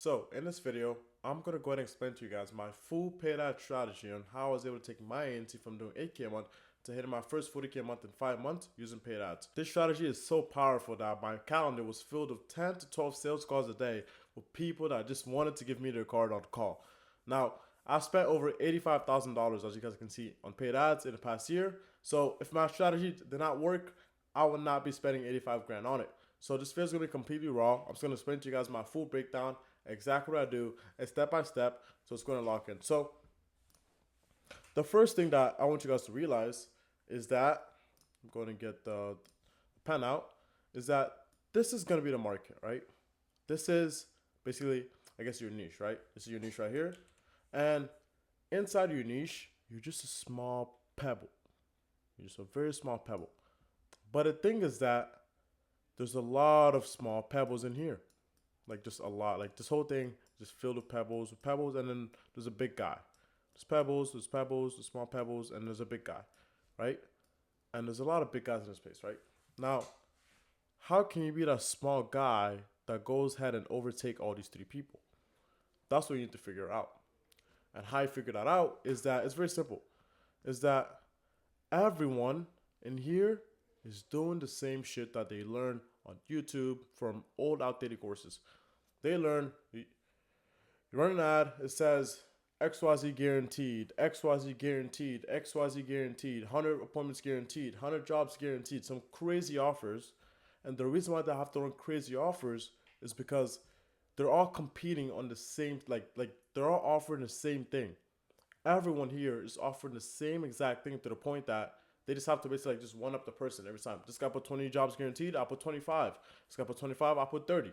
So in this video, I'm gonna go ahead and explain to you guys my full paid ad strategy on how I was able to take my agency from doing 8K a month to hitting my first 40K a month in 5 months using paid ads. This strategy is so powerful that my calendar was filled with 10 to 12 sales calls a day with people that just wanted to give me their card on call. Now, I spent over $85,000, as you guys can see, on paid ads in the past year. So if my strategy did not work, I would not be spending 85 grand on it. So this video is going to be completely raw. I'm just going to explain to you guys my full breakdown, exactly what I do, and step by step. So it's going to lock in. So the first thing that I want you guys to realize is that, I'm going to get the pen out, is that this is going to be the market, right? This is basically, I guess, your niche, right? This is your niche right here. And inside your niche, you're just a small pebble. You're just a very small pebble. But the thing is that there's a lot of small pebbles in here. Like just a lot. Like this whole thing just filled with pebbles, and then there's a big guy. There's pebbles, there's small pebbles, and there's a big guy, right? And there's a lot of big guys in this place, right? Now, how can you be that small guy that goes ahead and overtake all these three people? That's what you need to figure out. And how you figure that out is that it's very simple. Is that everyone in here is doing the same shit that they learn on YouTube from old outdated courses. They learn, you run an ad, it says XYZ guaranteed, XYZ guaranteed, XYZ guaranteed, 100 appointments guaranteed, 100 jobs guaranteed, some crazy offers. And the reason why they have to run crazy offers is because they're all competing on the same, like they're all offering the same thing. Everyone here is offering the same exact thing to the point that they just have to basically like just one up the person every time. This guy put 20 jobs guaranteed, I'll put 25. This guy put 25, I'll put 30.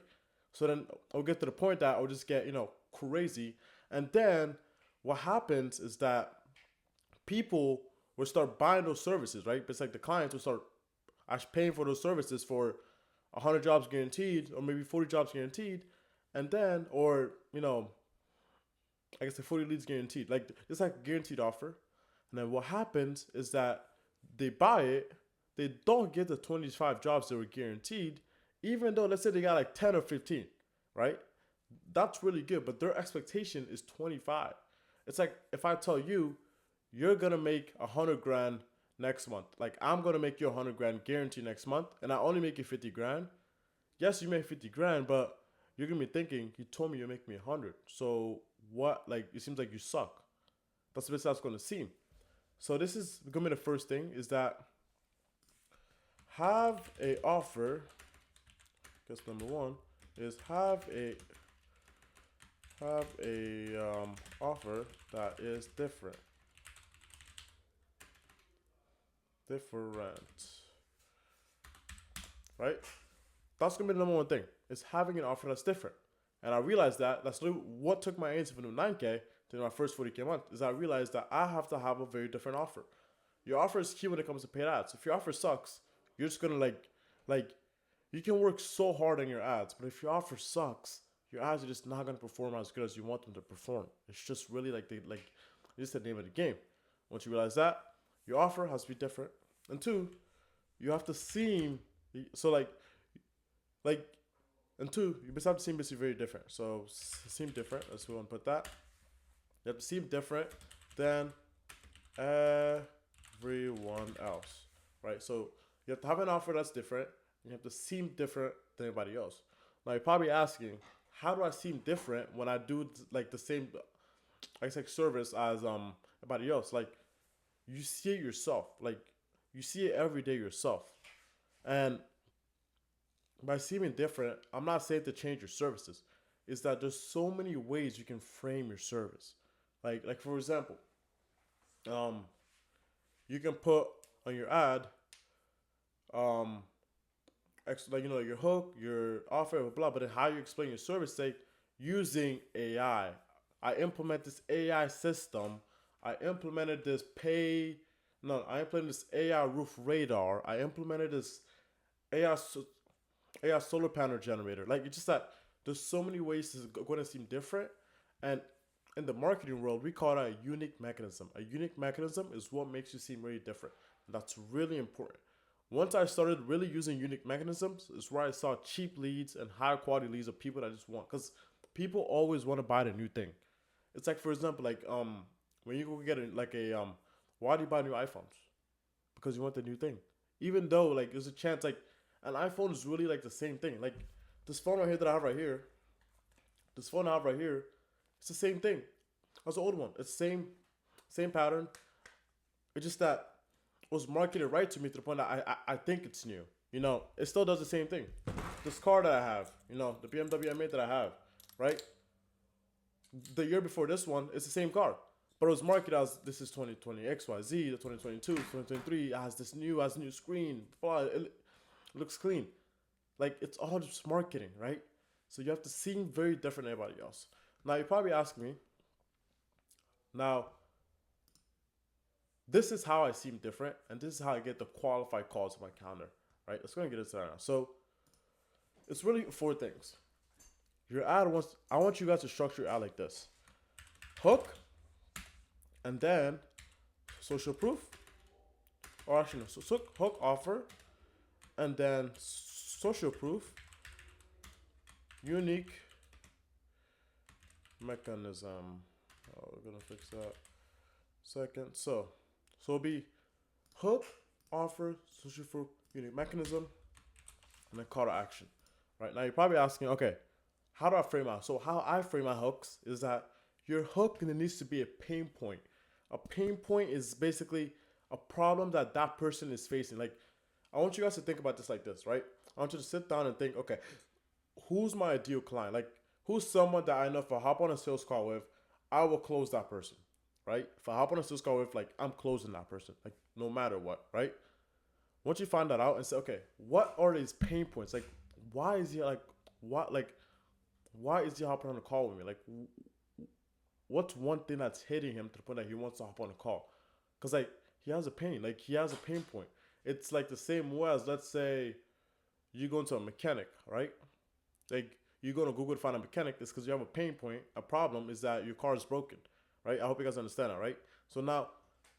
So then I'll get to the point that I'll just get, crazy. And then what happens is that people will start buying those services, right? It's like the clients will start actually paying for those services for 100 jobs guaranteed or maybe 40 jobs guaranteed. And then, or, I guess the 40 leads guaranteed. Like, it's like a guaranteed offer. And then what happens is that they buy it, they don't get the 25 jobs they were guaranteed, even though let's say they got like 10 or 15, right? That's really good, but their expectation is 25. It's like if I tell you, you're gonna make 100 grand next month. Like I'm gonna make you 100 grand guaranteed next month, and I only make you 50 grand. Yes, you make 50 grand, but you're gonna be thinking, you told me you make me 100. So what? Like it seems like you suck. That's basically how it's gonna seem. So this is gonna be the first thing is that have a offer. Guess number one is have a offer that is different. Different. Right? That's gonna be the number one thing. Is having an offer that's different. And I realized that's literally what took my agency from 9K to my first 40K a month. Is I realized that I have to have a very different offer. Your offer is key when it comes to paid ads. If your offer sucks, you're just gonna like you can work so hard on your ads, but if your offer sucks, your ads are just not gonna perform as good as you want them to perform. It's just really it's just the name of the game. Once you realize that, your offer has to be different. And two, you have to seem so like and two, you just have to seem basically very different. So seem different. Let's go and put that. You have to seem different than everyone else, right? So you have to have an offer that's different. And you have to seem different than everybody else. Now you're probably asking, how do I seem different when I do like the same, I guess like service as everybody else? Like you see it yourself, like you see it every day yourself, and by seeming different, I'm not saying to change your services. Is that there's so many ways you can frame your service. Like for example, um, you can put on your ad, um, your hook, your offer, blah, blah, but then how you explain your service, say using AI. I implement this AI system. I implemented this pay. No, I implemented this AI roof radar. I implemented this AI AI solar panel generator. Like it's just that there's so many ways it's going to seem different, and in the marketing world, we call that a unique mechanism. A unique mechanism is what makes you seem really different. And that's really important. Once I started really using unique mechanisms, is where I saw cheap leads and high quality leads of people that I just want. Because people always want to buy the new thing. It's like, for example, like when you go get why do you buy new iPhones? Because you want the new thing. Even though like there's a chance like an iPhone is really like the same thing. Like this phone right here that I have right here, this phone I have right here, it's the same thing as the old one. It's same pattern. It's just that it was marketed right to me to the point that I think it's new. You know, it still does the same thing. This car that I have, you know, the BMW M8 that I have, right? The year before this one, it's the same car. But it was marketed as this is 2020 XYZ, the 2022, 2023, it has new screen, blah, it looks clean. Like it's all just marketing, right? So you have to seem very different than everybody else. Now you probably ask me, now this is how I seem different, and this is how I get the qualified calls on my calendar, right? Let's go and get into that now. So it's really four things. Your ad wants, I want you guys to structure your ad like this: hook, and then social proof, or actually no, so hook, offer, and then social proof, unique mechanism. Oh, we're gonna fix that second. So it'll be hook, offer, social proof, unique mechanism, and then call to action. Right now, you're probably asking, okay, how do I frame out? So how I frame my hooks is that your hook needs to be a pain point. A pain point is basically a problem that that person is facing. Like, I want you guys to think about this like this, right? I want you to sit down and think, okay, who's my ideal client? Like, who's someone that I know if I hop on a sales call with, I will close that person, right? If I hop on a sales call with, like, I'm closing that person, like, no matter what, right? Once you find that out and say, okay, what are these pain points? Like, why is he like, what, like, why is he hopping on a call with me? Like, what's one thing that's hitting him to the point that he wants to hop on a call? Because, like, he has a pain. Like, he has a pain point. It's like the same way as, let's say, you go into a mechanic, right? Like, you go to Google to find a mechanic. It's because you have a pain point. A problem is that your car is broken, right? I hope you guys understand that, right? So now,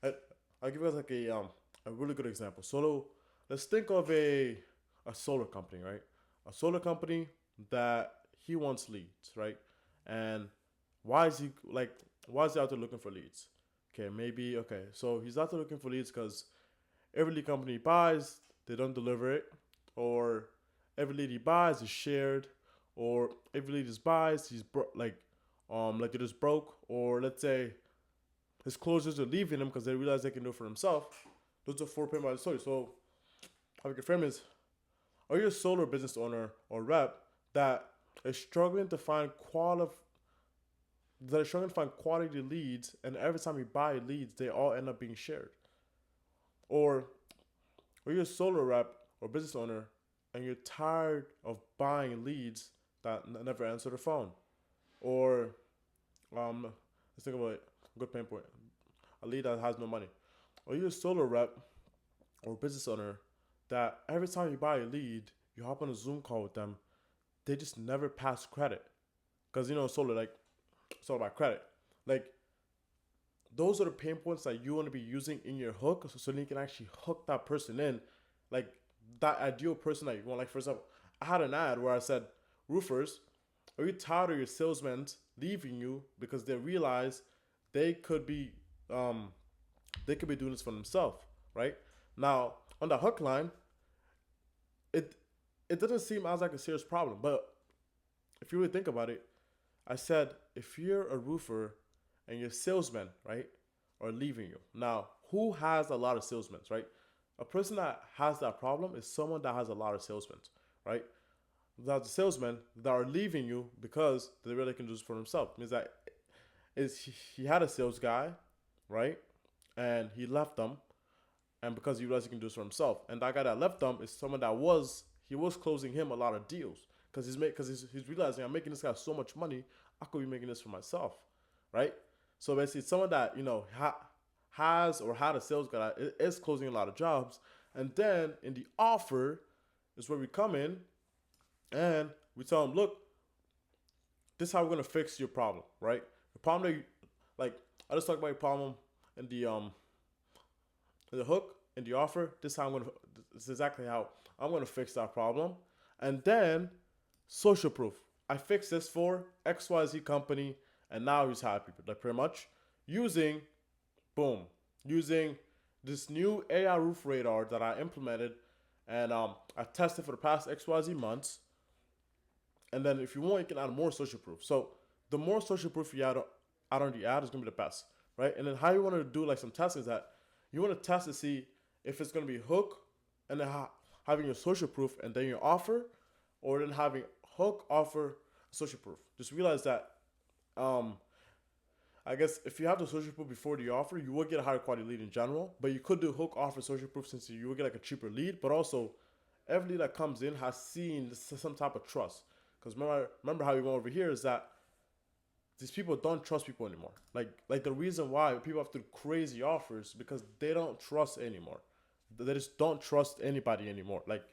I'll give you guys like a really good example. So let's think of a solar company, right? A solar company that he wants leads, right? And why is he like, why is he out there looking for leads? Okay, maybe, okay, so he's out there looking for leads because every lead company he buys, they don't deliver it, or every lead he buys is shared, or every lead he buys, like it is broke, or let's say his closers are leaving him because they realize they can do it for themselves. Those are four pain by the story. So how we can frame is, are you a solar business owner or rep that is struggling to find quality leads, and every time you buy leads, they all end up being shared? Or are you a solar rep or business owner and you're tired of buying leads that never answer the phone? Or let's think about a good pain point: a lead that has no money. Are you a solar rep or business owner that every time you buy a lead, you hop on a Zoom call with them, they just never pass credit? Because you know, solar, like, it's all about credit. Like, those are the pain points that you want to be using in your hook, so you can actually hook that person in, like that ideal person that you want. Like, for example, I had an ad where I said, roofers, are you tired of your salesmen leaving you because they realize they could be doing this for themselves, right? Now on the hook line, it it doesn't seem as like a serious problem, but if you really think about it, I said, if you're a roofer and your salesmen, right, are leaving you. Now, who has a lot of salesmen, right? A person that has that problem is someone that has a lot of salesmen, right? That the salesmen that are leaving you because they really can do this for themselves. Means that he had a sales guy, right? And he left them, and because he realized he can do this for himself. And that guy that left them is someone that he was closing him a lot of deals because he's realizing, I'm making this guy so much money, I could be making this for myself, right? So basically, it's someone that, you know, has or had a sales guy that is closing a lot of jobs. And then in the offer is where we come in and we tell them, look, this is how we're gonna fix your problem, right? The problem that you, like, I just talked about your problem in the hook, in the offer. This is exactly how I'm gonna fix that problem. And then social proof. I fixed this for XYZ company, and now he's happy. Like pretty much using, boom, using this new AI roof radar that I implemented, and I tested for the past XYZ months. And then if you want, you can add more social proof. So the more social proof you add on the ad is gonna be the best, right? And then how you want to do like some testing is that you want to test to see if it's gonna be hook and then having your social proof and then your offer, or then having hook, offer, social proof. Just realize that um I guess if you have the social proof before the offer, you will get a higher quality lead in general. But you could do hook, offer, social proof since you will get like a cheaper lead. But also, every lead that comes in has seen some type of trust. Because remember how we went over here is that these people don't trust people anymore. Like the reason why people have to do crazy offers because they don't trust anymore. They just don't trust anybody anymore. Like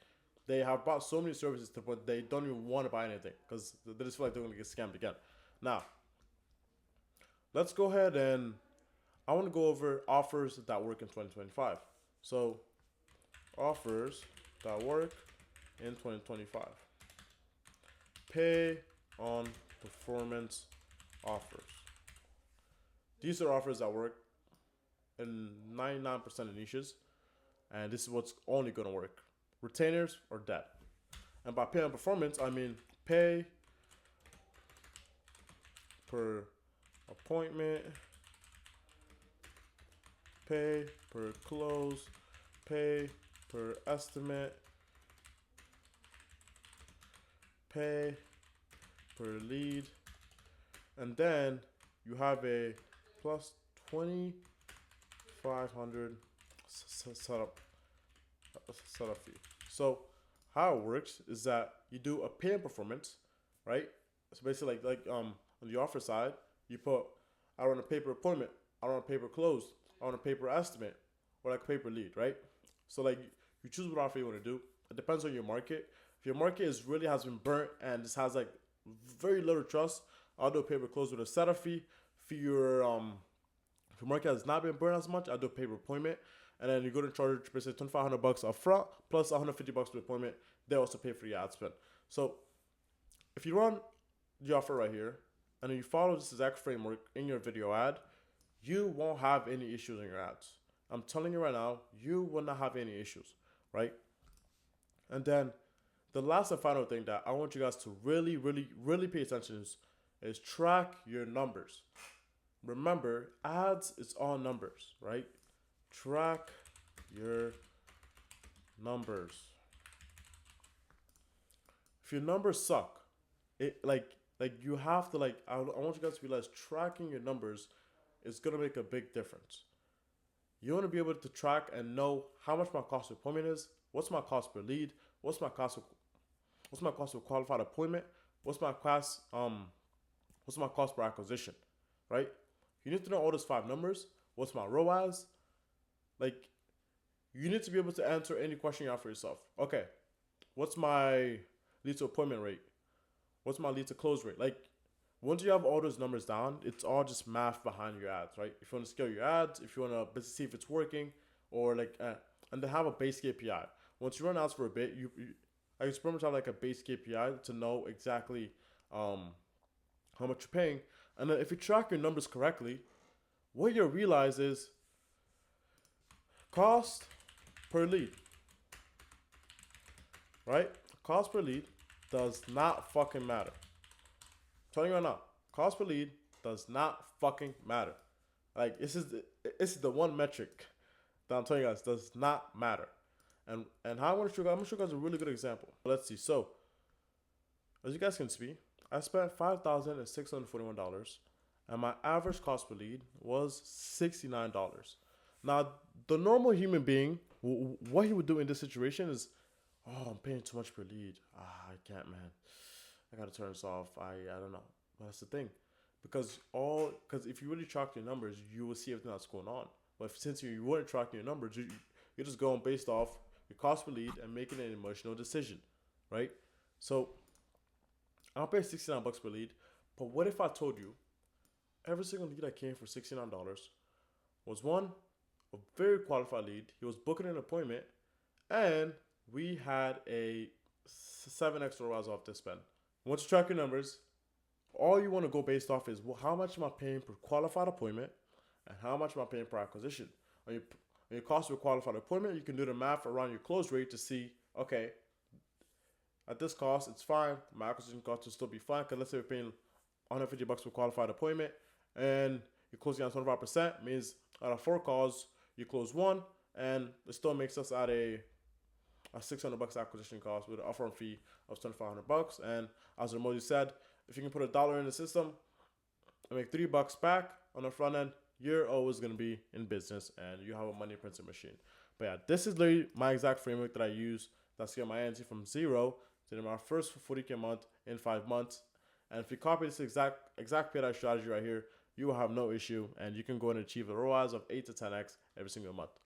they have bought so many services to but they don't even want to buy anything because they just feel like they're gonna get scammed again. Now, let's go ahead and I want to go over offers that work in 2025. So, offers that work in 2025. Pay on performance offers. These are offers that work in 99% of niches, and this is what's only going to work. Retainers or debt. And by pay on performance, I mean pay per appointment, pay per close, pay per estimate, pay per lead, and then you have a plus 2,500 setup fee. So how it works is that you do a pay and performance, right? So basically like on the offer side, you put I run a paper appointment, I run a paper close, I run a paper estimate, or like paper lead, right? So like you choose what offer you want to do. It depends on your market. If your market has been burnt and just has like very little trust, I'll do a paper close with a setup fee. For your if your market has not been burnt as much, I'll do a paper appointment. And then you go to charge basically $2,500 up front plus $150 per appointment. They also pay for your ad spend. So if you run the offer right here and then you follow this exact framework in your video ad, you won't have any issues in your ads. I'm telling you right now, you will not have any issues, right? And then the last and final thing that I want you guys to really, really, really pay attention is track your numbers. Remember, ads is all numbers, right? Track your numbers. If your numbers suck, it like you have to like I want you guys to realize tracking your numbers is gonna make a big difference. You want to be able to track and know how much my cost per appointment is, what's my cost per lead, what's my cost of qualified appointment, what's my cost per acquisition, right? You need to know all those 5 numbers. What's my ROAS? Like, you need to be able to answer any question you have for yourself. Okay, what's my lead to appointment rate? What's my lead to close rate? Like, once you have all those numbers down, it's all just math behind your ads, right? If you want to scale your ads, if you want to see if it's working, or like, and they have a base KPI. Once you run ads for a bit, I just pretty much have like a base KPI to know exactly how much you're paying. And then if you track your numbers correctly, what you'll realize is cost per lead, right? Cost per lead does not fucking matter. I'm telling you right now, cost per lead does not fucking matter. Like this is the one metric that I'm telling you guys does not matter. And how I'm gonna show you guys a really good example. Let's see. So as you guys can see, I spent $5,641 and my average cost per lead was $69. Now, the normal human being, what he would do in this situation is, oh, I'm paying too much per lead. I can't, man. I gotta turn this off. I don't know. But that's the thing, because if you really track your numbers, you will see everything that's going on. But since you weren't tracking your numbers, you're just going based off your cost per lead and making an emotional decision, right? So I'll pay $69 per lead. But what if I told you every single lead that came for $69 was one, a very qualified lead. He was booking an appointment, and we had a 7x ROAS off this spend. Once you track your numbers, all you want to go based off is, well, how much am I paying per qualified appointment and how much am I paying per acquisition. On your cost of a qualified appointment, you can do the math around your close rate to see, okay, at this cost, it's fine. My acquisition cost will still be fine. Because let's say we're paying $150 for a qualified appointment and you're closing on 25%, means out of 4 calls, you close one, and it still makes us at a $600 acquisition cost with an upfront fee of $2,500. And as Ramodi said, if you can put $1 in the system and make $3 back on the front end, you're always going to be in business and you have a money printing machine. But yeah, this is literally my exact framework that I use that scaled my ANT from 0 to my first 40K month in 5 months. And if you copy this exact paid strategy right here, you will have no issue and you can go and achieve the ROAS of 8 to 10x every single month.